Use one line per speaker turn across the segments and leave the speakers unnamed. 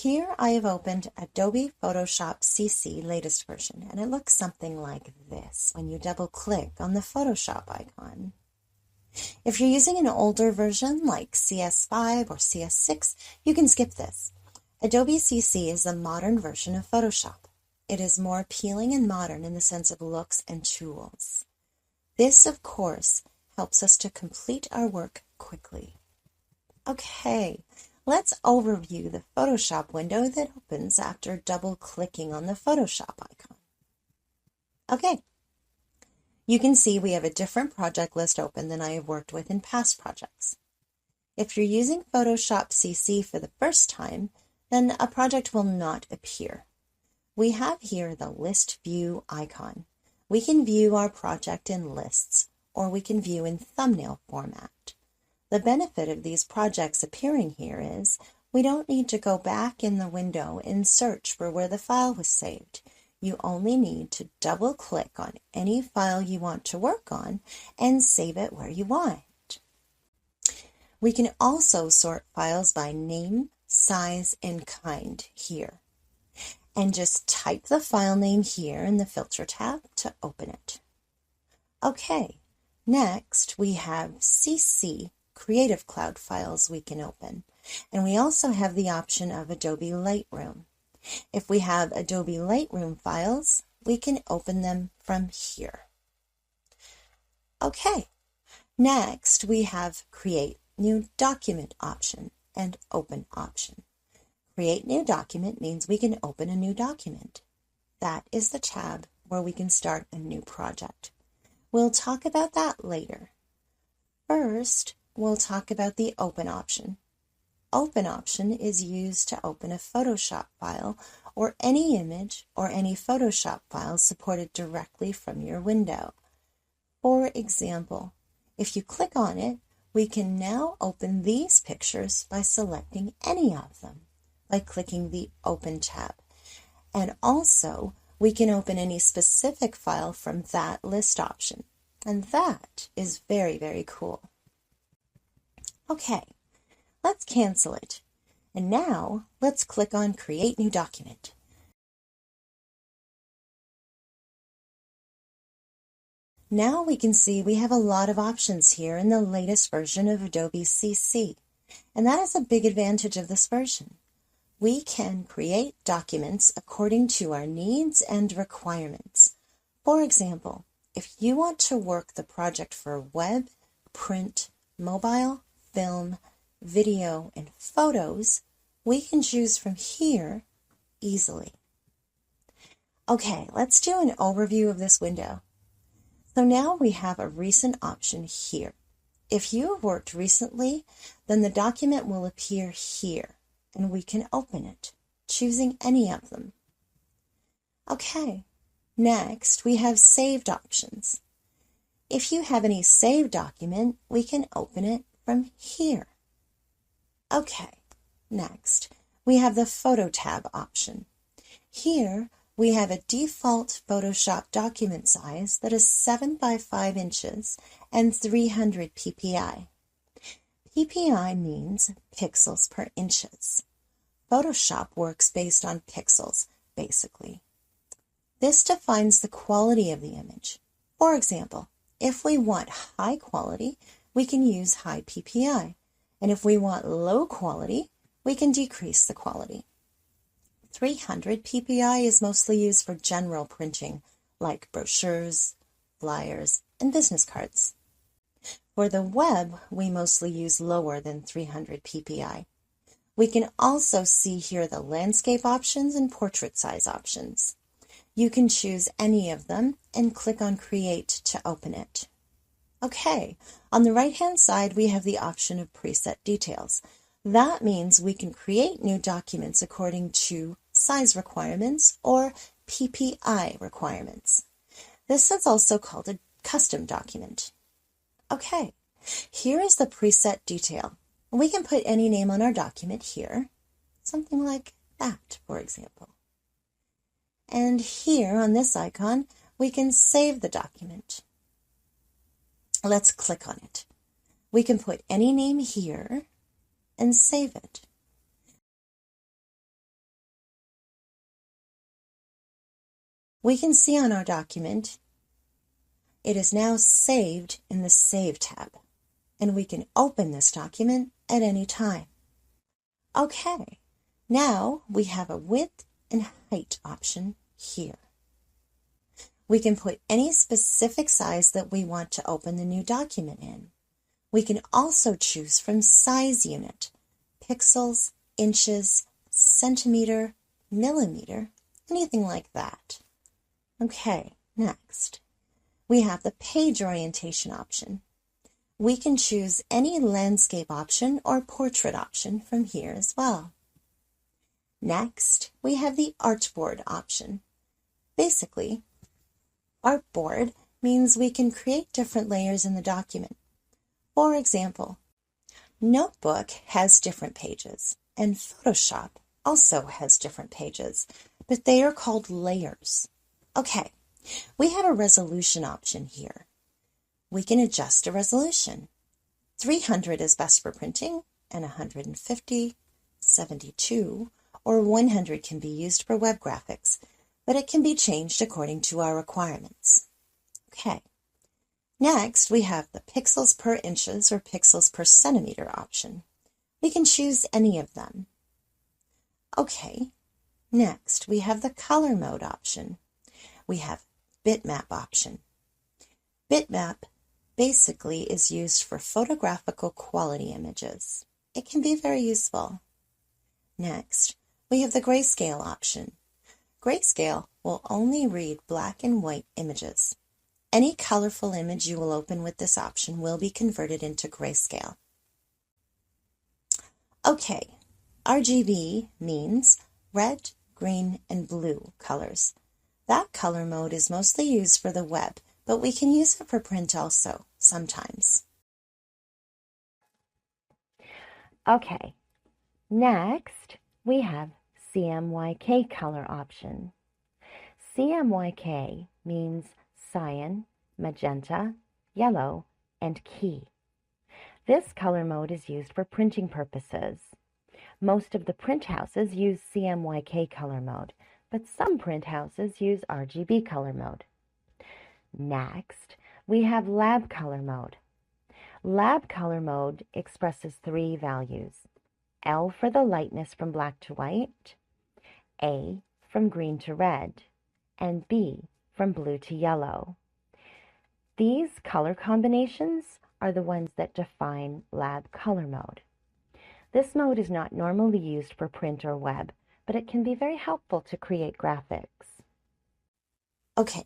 Here I have opened Adobe Photoshop CC latest version, and it looks something like this when you double click on the Photoshop icon. If you're using an older version like CS5 or CS6, you can skip this. Adobe CC is the modern version of Photoshop. It is more appealing and modern in the sense of looks and tools. This, of course, helps us to complete our work quickly. Okay, let's overview the Photoshop window that opens after double-clicking on the Photoshop icon. Okay, you can see we have a different project list open than I have worked with in past projects. If you're using Photoshop CC for the first time, then a project will not appear. We have here the List View icon. We can view our project in lists, or we can view in thumbnail format. The benefit of these projects appearing here is we don't need to go back in the window and search for where the file was saved. You only need to double click on any file you want to work on and save it where you want. We can also sort files by name, size, and kind here. And just type the file name here in the Filter tab to open it. Okay, next we have CC Creative Cloud files we can open, and we also have the option of Adobe Lightroom. If we have Adobe Lightroom files, we can open them from here. Okay, next we have Create New Document option and Open option. Create New Document means we can open a new document. That is the tab where we can start a new project. We'll talk about that later. First, we'll talk about the Open option. Open option is used to open a Photoshop file or any image or any Photoshop file supported directly from your window. For example, if you click on it, we can now open these pictures by selecting any of them, by clicking the Open tab. And also, we can open any specific file from that list option. And that is very, very cool. Okay, let's cancel it. And now, let's click on Create New Document. Now we can see we have a lot of options here in the latest version of Adobe CC. And that is a big advantage of this version. We can create documents according to our needs and requirements. For example, if you want to work the project for web, print, mobile, film, video, and photos, we can choose from here easily. Okay, let's do an overview of this window. So now we have a recent option here. If you have worked recently, then the document will appear here, and we can open it, choosing any of them. Okay, next we have saved options. If you have any saved document, we can open it from here. Okay, next we have the Photo tab option. Here we have a default Photoshop document size that is 7 by 5 inches and 300 ppi. ppi means pixels per inches. Photoshop works based on pixels, basically. This defines the quality of the image. For example, if we want high quality, we can use high ppi. And if we want low quality, we can decrease the quality. 300 ppi is mostly used for general printing, like brochures, flyers, and business cards. For the web, we mostly use lower than 300 ppi. We can also see here the landscape options and portrait size options. You can choose any of them and click on Create to open it. Okay, on the right-hand side, we have the option of preset details. That means we can create new documents according to size requirements or PPI requirements. This is also called a custom document. Okay, here is the preset detail. We can put any name on our document here, something like that, for example. And here on this icon, we can save the document. Let's click on it. We can put any name here and save it. we can see on our document it is now saved in the Save tab, and we can open this document at any time. Okay, now we have a width and height option here. We can put any specific size that we want to open the new document in. We can also choose from size unit, pixels, inches, centimeter, millimeter, anything like that. Okay, next, we have the page orientation option. We can choose any landscape option or portrait option from here as well. Next, we have the artboard option. Basically, artboard means we can create different layers in the document. For example, Notebook has different pages, and Photoshop also has different pages, but they are called layers. Okay, we have a resolution option here. We can adjust a resolution. 300 is best for printing, and 150, 72, or 100 can be used for web graphics, but it can be changed according to our requirements. Okay. Next, we have the pixels per inches or pixels per centimeter option. We can choose any of them. Okay. Next, we have the color mode option. We have bitmap option. Bitmap basically is used for photographical quality images. It can be very useful. Next, we have the grayscale option. Grayscale will only read black and white images. Any colorful image you will open with this option will be converted into grayscale. Okay, RGB means red, green, and blue colors. That color mode is mostly used for the web, but we can use it for print also, sometimes. Okay, next we have CMYK color option. CMYK means cyan, magenta, yellow, and key. This color mode is used for printing purposes. Most of the print houses use CMYK color mode, but some print houses use RGB color mode. Next, we have lab color mode. Lab color mode expresses three values: L for the lightness from black to white, A from green to red, and B from blue to yellow. These color combinations are the ones that define lab color mode. This mode is not normally used for print or web, but it can be very helpful to create graphics. Okay,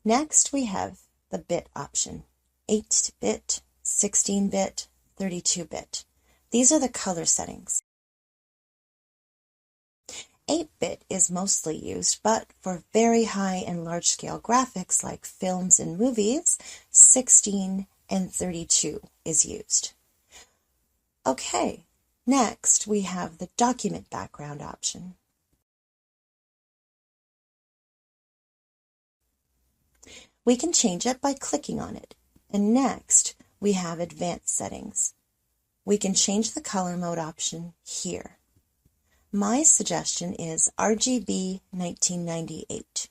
next we have the bit option. 8-bit, 16-bit, 32-bit. These are the color settings. 8-bit is mostly used, but for very high and large-scale graphics like films and movies, 16 and 32 is used. Okay, next we have the document background option. We can change it by clicking on it. And next, we have advanced settings. We can change the color mode option here. My suggestion is RGB 1998,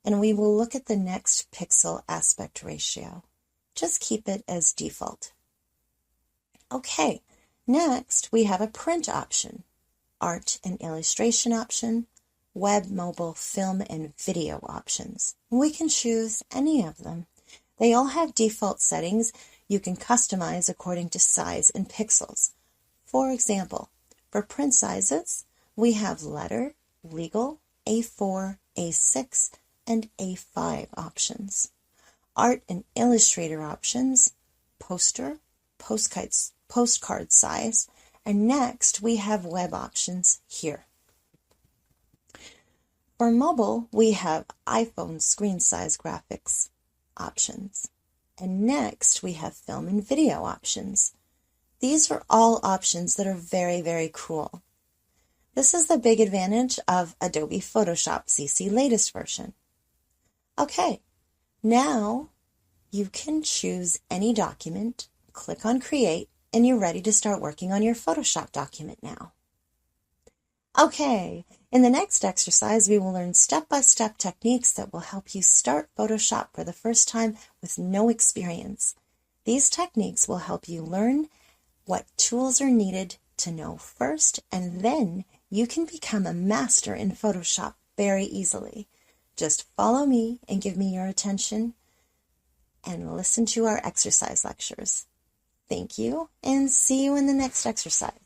and we will look at the next pixel aspect ratio. Just keep it as default. Okay, next we have a print option, art and illustration option, web, mobile, film, and video options. We can choose any of them. They all have default settings you can customize according to size and pixels. For example, for print sizes, we have letter, legal, A4, A6, and A5 options. Art and illustrator options, poster, postcard size, and next we have web options here. For mobile, we have iPhone screen size graphics options. And next we have film and video options. These are all options that are very, very cool. This is the big advantage of Adobe Photoshop CC latest version. Okay, now you can choose any document, click on Create, and you're ready to start working on your Photoshop document now. Okay, in the next exercise, we will learn step-by-step techniques that will help you start Photoshop for the first time with no experience. These techniques will help you learn what tools are needed to know first, and then you can become a master in Photoshop very easily. Just follow me and give me your attention and listen to our exercise lectures. Thank you, and see you in the next exercise.